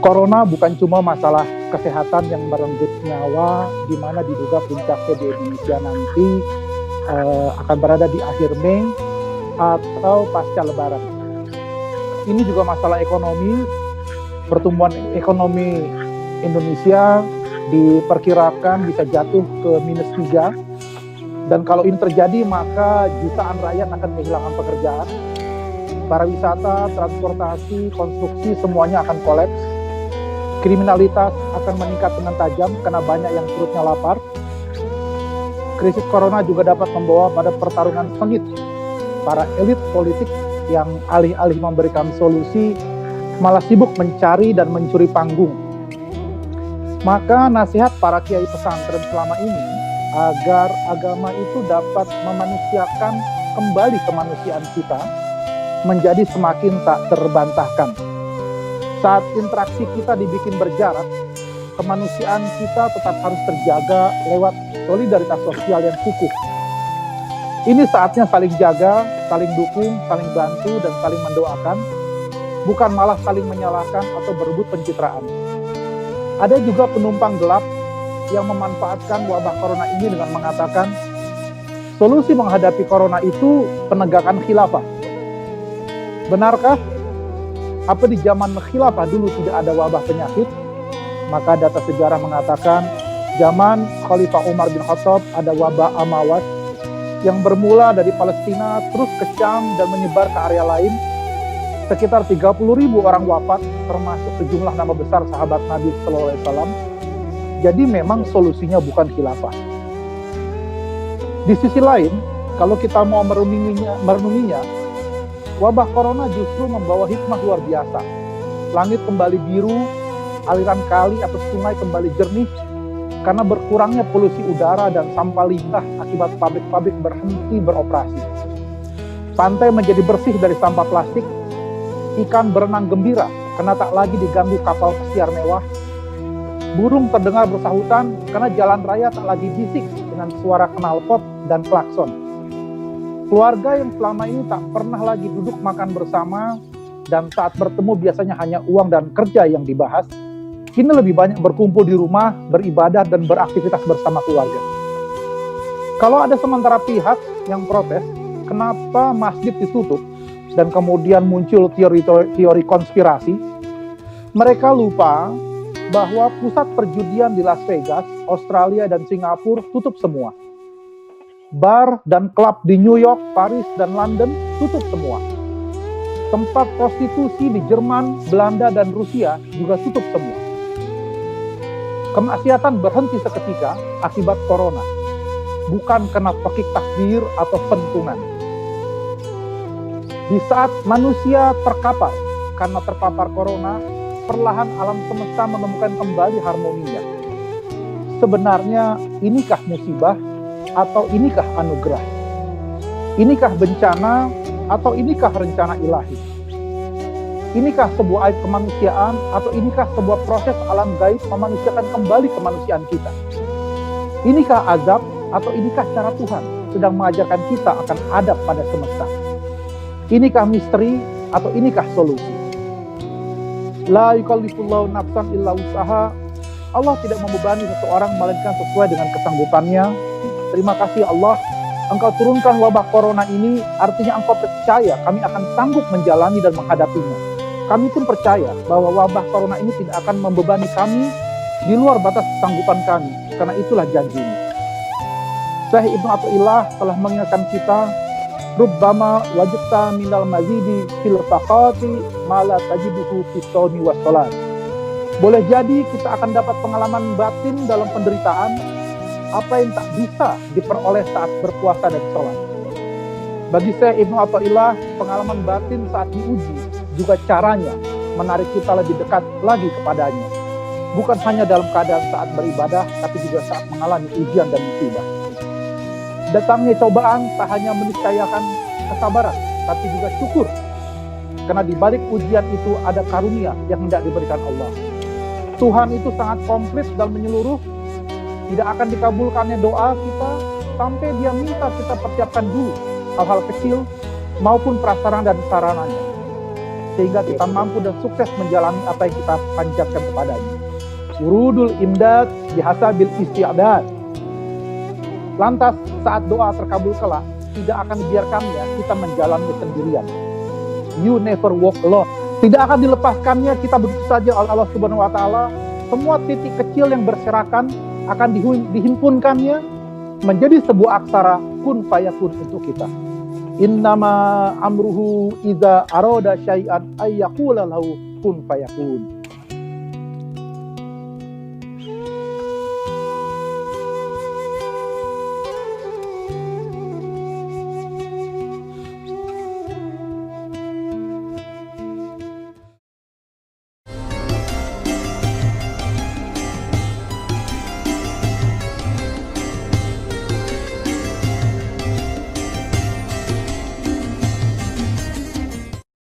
Corona bukan cuma masalah kesehatan yang merenggut nyawa, di mana diduga puncaknya di Indonesia nanti akan berada di akhir Mei atau pasca Lebaran. Ini juga masalah ekonomi. Pertumbuhan ekonomi Indonesia diperkirakan bisa jatuh ke -3. Dan kalau ini terjadi, maka jutaan rakyat akan kehilangan pekerjaan. Pariwisata, transportasi, konstruksi, semuanya akan kolaps. Kriminalitas akan meningkat dengan tajam karena banyak yang perutnya lapar. Krisis corona juga dapat membawa pada pertarungan sengit. Para elit politik yang alih-alih memberikan solusi, malah sibuk mencari dan mencuri panggung. Maka nasihat para kiai pesantren selama ini agar agama itu dapat memanusiakan kembali kemanusiaan kita menjadi semakin tak terbantahkan. Saat interaksi kita dibikin berjarak, kemanusiaan kita tetap harus terjaga lewat solidaritas sosial yang kukuh. Ini saatnya saling jaga, saling dukung, saling bantu, dan saling mendoakan, bukan malah saling menyalahkan atau berebut pencitraan. Ada juga penumpang gelap yang memanfaatkan wabah corona ini dengan mengatakan, solusi menghadapi corona itu penegakan khilafah. Benarkah? Apa di zaman khilafah dulu tidak ada wabah penyakit? Maka data sejarah mengatakan, zaman Khalifah Umar bin Khattab ada wabah Amawas yang bermula dari Palestina terus ke Syam dan menyebar ke area lain. Sekitar 30.000 orang wafat, termasuk sejumlah nama besar sahabat Nabi SAW. Jadi memang solusinya bukan khilafah. Di sisi lain, kalau kita mau merenunginya, wabah corona justru membawa hikmah luar biasa. Langit kembali biru, aliran kali atau sungai kembali jernih, karena berkurangnya polusi udara dan sampah limbah akibat pabrik-pabrik berhenti beroperasi. Pantai menjadi bersih dari sampah plastik, ikan berenang gembira karena tak lagi diganggu kapal pesiar mewah. Burung terdengar bersahutan karena jalan raya tak lagi bisik dengan suara knalpot dan klakson. Keluarga yang selama ini tak pernah lagi duduk makan bersama dan saat bertemu biasanya hanya uang dan kerja yang dibahas, kini lebih banyak berkumpul di rumah, beribadah dan beraktivitas bersama keluarga. Kalau ada sementara pihak yang protes, kenapa masjid ditutup, dan kemudian muncul teori konspirasi, mereka lupa bahwa pusat perjudian di Las Vegas, Australia, dan Singapura tutup semua. Bar dan klub di New York, Paris, dan London tutup semua. Tempat prostitusi di Jerman, Belanda, dan Rusia juga tutup semua. Kemaksiatan berhenti seketika akibat corona, bukan karena pekik takbir atau pentungan. Di saat manusia terkapar karena terpapar corona, perlahan alam semesta menemukan kembali harmoninya. Sebenarnya inikah musibah atau inikah anugerah? Inikah bencana atau inikah rencana ilahi? Inikah sebuah aib kemanusiaan atau inikah sebuah proses alam gaib memanusiakan kembali kemanusiaan kita? Inikah azab atau inikah cara Tuhan sedang mengajarkan kita akan adab pada semesta? Inikah misteri atau inikah solusi? La yukallifullahu nafsan illa wus'aha. Allah tidak membebani seseorang melainkan sesuai dengan kesanggupannya. Terima kasih Allah, Engkau turunkan wabah corona ini, artinya Engkau percaya kami akan sanggup menjalani dan menghadapinya. Kami pun percaya bahwa wabah corona ini tidak akan membebani kami di luar batas kesanggupan kami, karena itulah janji-Mu. Syekh Ibnu Athaillah telah mengingatkan kita, rubbama wajibta minal mazidi fil faqati ma la tajibuhu fis shaumi was shalat. Boleh jadi kita akan dapat pengalaman batin dalam penderitaan, apa yang tak bisa diperoleh saat berpuasa dan sholat. Bagi saya Ibnu Athaillah, pengalaman batin saat diuji juga caranya menarik kita lebih dekat lagi kepadanya. Bukan hanya dalam keadaan saat beribadah, tapi juga saat mengalami ujian dan musibah. Datangnya cobaan tak hanya meniscayakan kesabaran, tapi juga syukur. Karena di balik ujian itu ada karunia yang hendak diberikan Allah. Tuhan itu sangat komplit dan menyeluruh. Tidak akan dikabulkannya doa kita sampai Dia minta kita persiapkan dulu hal-hal kecil maupun prasarana dan sarananya. sehingga kita mampu dan sukses menjalani apa yang kita panjatkan kepadanya. Urudul imdad bihasabil isti'dad. Lantas saat doa terkabul kelak, tidak akan dibiarkannya kita menjalani sendirian. You never walk alone. Tidak akan dilepaskannya kita begitu saja oleh Allah Subhanahu wa taala. Semua titik kecil yang berserakan akan dihimpunkannya menjadi sebuah aksara kun fayakun untuk kita. Innama amruhu idza arada syai'an ayyaqula lahu kun fayakun.